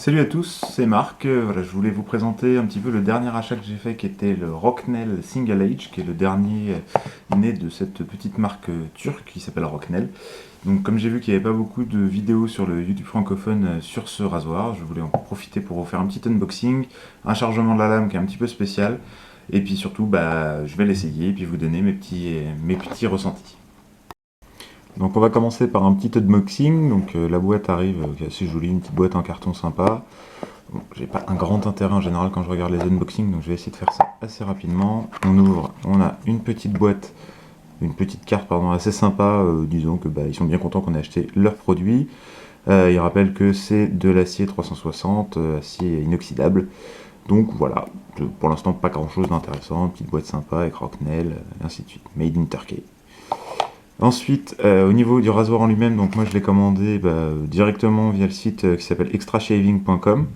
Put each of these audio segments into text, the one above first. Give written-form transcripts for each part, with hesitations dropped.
Salut à tous, c'est Marc. Voilà, je voulais vous présenter un petit peu le dernier achat que j'ai fait qui était le Rocknell Single Age, qui est le dernier né de cette petite marque turque qui s'appelle Rocknell. Donc comme j'ai vu qu'il n'y avait pas beaucoup de vidéos sur le YouTube francophone sur ce rasoir, je voulais en profiter pour vous faire un petit unboxing, un chargement de la lame qui est un petit peu spécial, et puis surtout je vais l'essayer et puis vous donner mes petits ressentis. Donc on va commencer par un petit unboxing. Donc la boîte arrive, qui est assez jolie, une petite boîte en carton sympa. Bon, j'ai pas un grand intérêt en général quand je regarde les unboxings, donc je vais essayer de faire ça assez rapidement. On ouvre, on a une petite boîte, une petite carte pardon, assez sympa, disons que ils sont bien contents qu'on ait acheté leurs produits. Ils rappellent que c'est de l'acier 360, acier inoxydable. Donc voilà, pour l'instant pas grand chose d'intéressant, une petite boîte sympa avec Rocknell, et ainsi de suite. Made in Turkey. Ensuite, au niveau du rasoir en lui-même, donc moi je l'ai commandé directement via le site qui s'appelle extrashaving.com.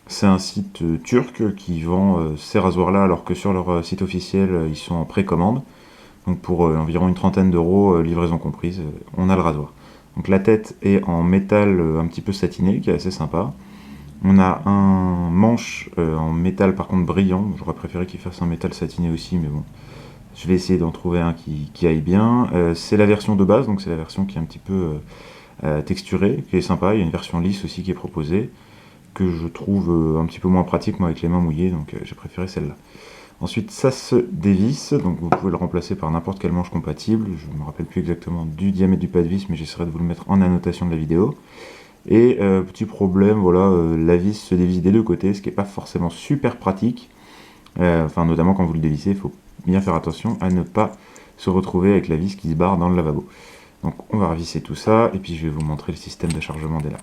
C'est un site turc qui vend ces rasoirs-là, alors que sur leur site officiel, ils sont en précommande. Donc pour environ une trentaine d'euros, livraison comprise, on a le rasoir. Donc la tête est en métal un petit peu satiné, qui est assez sympa. On a un manche en métal par contre brillant. J'aurais préféré qu'il fasse un métal satiné aussi, mais bon. Je vais essayer d'en trouver un qui aille bien. C'est la version de base, donc c'est la version qui est un petit peu texturée, qui est sympa. Il y a une version lisse aussi qui est proposée, que je trouve un petit peu moins pratique, moi, avec les mains mouillées, donc j'ai préféré celle-là. Ensuite, ça se dévisse, donc vous pouvez le remplacer par n'importe quel manche compatible. Je ne me rappelle plus exactement du diamètre du pas de vis, mais j'essaierai de vous le mettre en annotation de la vidéo. Et petit problème, voilà, la vis se dévisse des deux côtés, ce qui n'est pas forcément super pratique. Enfin, notamment quand vous le dévissez, il faut bien faire attention à ne pas se retrouver avec la vis qui se barre dans le lavabo. Donc on va revisser tout ça, et puis je vais vous montrer le système de chargement des lames.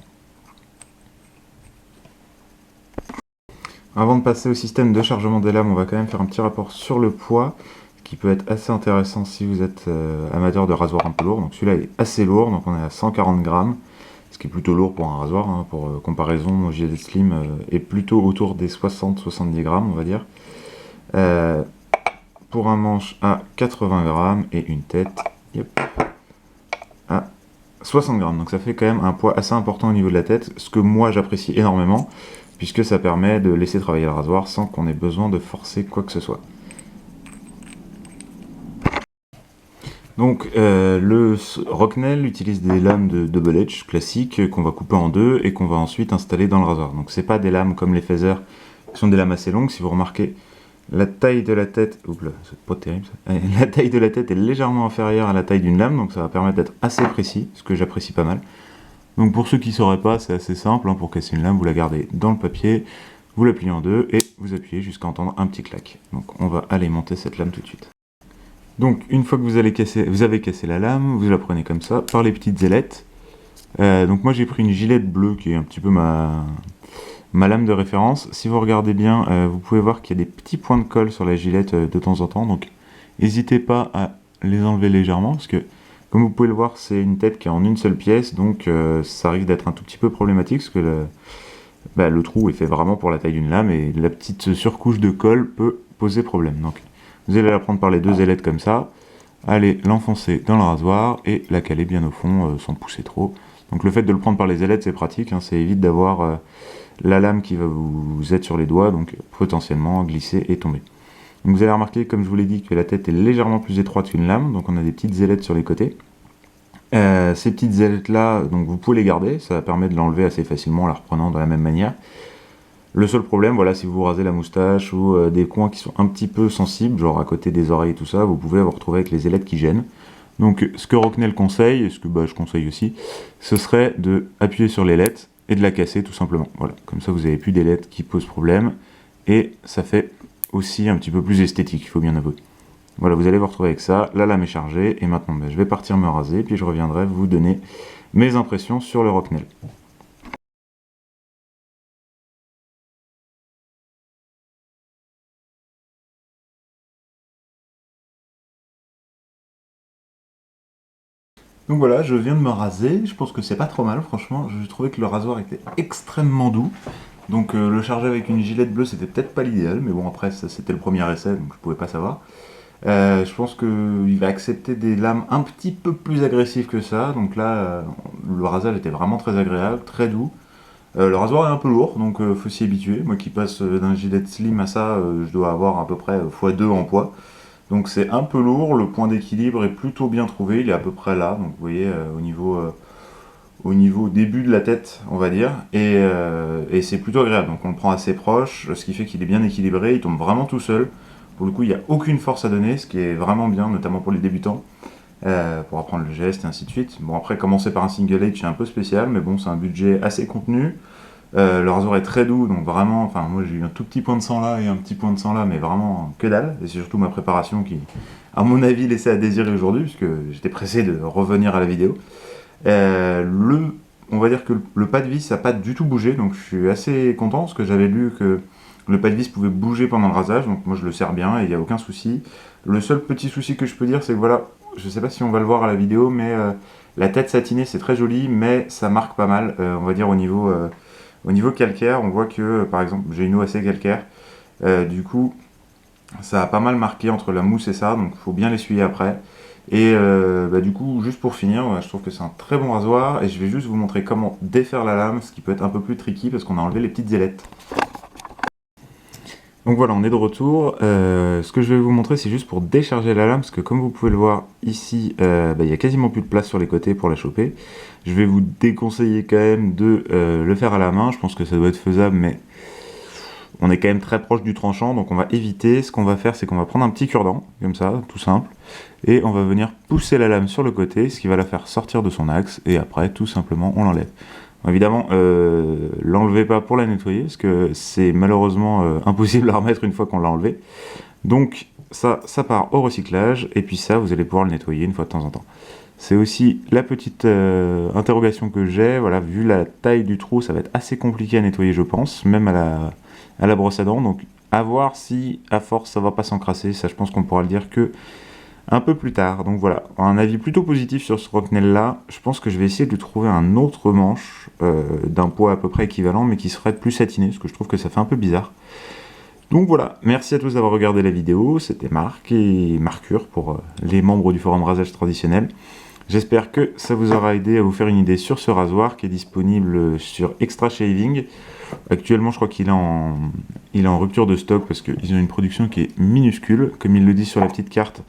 Avant de passer au système de chargement des lames, on va quand même faire un petit rapport sur le poids, qui peut être assez intéressant si vous êtes amateur de rasoir un peu lourd. Donc celui-là est assez lourd, donc on est à 140 grammes, ce qui est plutôt lourd pour un rasoir. Hein. Pour comparaison, mon Gillette Slim est plutôt autour des 60-70 grammes, on va dire. Pour un manche à 80 grammes et une tête à 60 grammes. Donc ça fait quand même un poids assez important au niveau de la tête, ce que moi j'apprécie énormément, puisque ça permet de laisser travailler le rasoir sans qu'on ait besoin de forcer quoi que ce soit. Donc le Rocknell utilise des lames de double edge classiques qu'on va couper en deux et qu'on va ensuite installer dans le rasoir. Donc c'est pas des lames comme les Feather, qui sont des lames assez longues. Si vous remarquez, la taille de la tête, oups, c'est pas terrible ça. La taille de la tête est légèrement inférieure à la taille d'une lame, donc ça va permettre d'être assez précis, ce que j'apprécie pas mal. Donc pour ceux qui ne sauraient pas, c'est assez simple, hein, pour casser une lame, vous la gardez dans le papier, vous la pliez en deux et vous appuyez jusqu'à entendre un petit clac. Donc on va aller monter cette lame tout de suite. Donc une fois que vous avez cassé la lame, vous la prenez comme ça, par les petites ailettes. Donc moi j'ai pris une Gillette bleue qui est un petit peu ma lame de référence. Si vous regardez bien, vous pouvez voir qu'il y a des petits points de colle sur la Gillette de temps en temps, donc n'hésitez pas à les enlever légèrement, parce que comme vous pouvez le voir, c'est une tête qui est en une seule pièce, donc ça risque d'être un tout petit peu problématique, parce que le trou est fait vraiment pour la taille d'une lame, et la petite surcouche de colle peut poser problème. Donc vous allez la prendre par les deux ailettes comme ça, allez l'enfoncer dans le rasoir, et la caler bien au fond, sans pousser trop. Donc le fait de le prendre par les ailettes, c'est pratique, hein, ça évite d'avoir la lame qui va vous être sur les doigts, donc potentiellement glisser et tomber. Donc vous allez remarquer, comme je vous l'ai dit, que la tête est légèrement plus étroite qu'une lame, donc on a des petites ailettes sur les côtés. Ces petites ailettes là, donc vous pouvez les garder, ça permet de l'enlever assez facilement en la reprenant de la même manière. Le seul problème, voilà, si vous rasez la moustache ou des coins qui sont un petit peu sensibles, genre à côté des oreilles et tout ça, vous pouvez vous retrouver avec les ailettes qui gênent. Donc ce que Rocknell conseille, et ce que je conseille aussi, ce serait de appuyer sur l'ailette et de la casser tout simplement. Voilà, comme ça vous n'avez plus d'ailettes qui posent problème, et ça fait aussi un petit peu plus esthétique, il faut bien avouer. Voilà, vous allez vous retrouver avec ça, la lame est chargée, et maintenant je vais partir me raser, puis je reviendrai vous donner mes impressions sur le Rocknell. Donc voilà, je viens de me raser, je pense que c'est pas trop mal, franchement, je trouvais que le rasoir était extrêmement doux. Donc le charger avec une Gillette bleue, c'était peut-être pas l'idéal, mais bon, après, c'était le premier essai, donc je pouvais pas savoir. Je pense qu'il va accepter des lames un petit peu plus agressives que ça, donc là, le rasage était vraiment très agréable, très doux. Le rasoir est un peu lourd, donc faut s'y habituer. Moi qui passe d'un Gillette Slim à ça, je dois avoir à peu près x2 en poids. Donc c'est un peu lourd, le point d'équilibre est plutôt bien trouvé, il est à peu près là, donc vous voyez au niveau début de la tête, on va dire, et c'est plutôt agréable. Donc on le prend assez proche, ce qui fait qu'il est bien équilibré, il tombe vraiment tout seul. Pour le coup, il n'y a aucune force à donner, ce qui est vraiment bien, notamment pour les débutants, pour apprendre le geste et ainsi de suite. Bon, après, commencer par un single edge, c'est un peu spécial, mais bon, c'est un budget assez contenu. Le rasoir est très doux, donc vraiment, enfin, moi j'ai eu un tout petit point de sang là et un petit point de sang là, mais vraiment que dalle. Et c'est surtout ma préparation qui, à mon avis, laissait à désirer aujourd'hui, puisque j'étais pressé de revenir à la vidéo. On va dire que le pas de vis n'a pas du tout bougé, donc je suis assez content parce que j'avais lu que le pas de vis pouvait bouger pendant le rasage, donc moi je le sers bien et il n'y a aucun souci. Le seul petit souci que je peux dire, c'est que voilà, je sais pas si on va le voir à la vidéo, mais la tête satinée c'est très joli, mais ça marque pas mal, on va dire au niveau calcaire. On voit que par exemple j'ai une eau assez calcaire, du coup ça a pas mal marqué entre la mousse et ça, donc il faut bien l'essuyer après. Et du coup, juste pour finir, je trouve que c'est un très bon rasoir et je vais juste vous montrer comment défaire la lame, ce qui peut être un peu plus tricky parce qu'on a enlevé les petites ailettes. Donc voilà, on est de retour. Ce que je vais vous montrer, c'est juste pour décharger la lame, parce que comme vous pouvez le voir ici, il n'y a quasiment plus de place sur les côtés pour la choper. Je vais vous déconseiller quand même de le faire à la main, je pense que ça doit être faisable, mais on est quand même très proche du tranchant, donc on va éviter. Ce qu'on va faire, c'est qu'on va prendre un petit cure-dent, comme ça, tout simple, et on va venir pousser la lame sur le côté, ce qui va la faire sortir de son axe, et après, tout simplement, on l'enlève. Bon, évidemment, l'enlevez pas pour la nettoyer, parce que c'est malheureusement impossible à remettre une fois qu'on l'a enlevé. Donc ça part au recyclage, et puis ça, vous allez pouvoir le nettoyer une fois de temps en temps. C'est aussi la petite interrogation que j'ai, voilà, vu la taille du trou, ça va être assez compliqué à nettoyer, je pense, même à la brosse à dents, donc à voir si à force ça va pas s'encrasser, ça je pense qu'on pourra le dire que un peu plus tard. Donc voilà, un avis plutôt positif sur ce Rocknell là. Je pense que je vais essayer de trouver un autre manche d'un poids à peu près équivalent, mais qui serait plus satiné, parce que je trouve que ça fait un peu bizarre. Donc voilà, merci à tous d'avoir regardé la vidéo, c'était Marc et Marcure pour les membres du forum rasage traditionnel. J'espère que ça vous aura aidé à vous faire une idée sur ce rasoir qui est disponible sur Extra Shaving. Actuellement, je crois qu'il est en rupture de stock parce qu'ils ont une production qui est minuscule. Comme ils le disent sur la petite carte,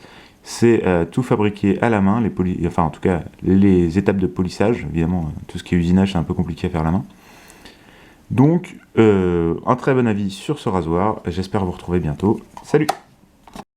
c'est tout fabriqué à la main, enfin en tout cas les étapes de polissage. Évidemment, tout ce qui est usinage, c'est un peu compliqué à faire à la main. Donc, un très bon avis sur ce rasoir. J'espère vous retrouver bientôt. Salut!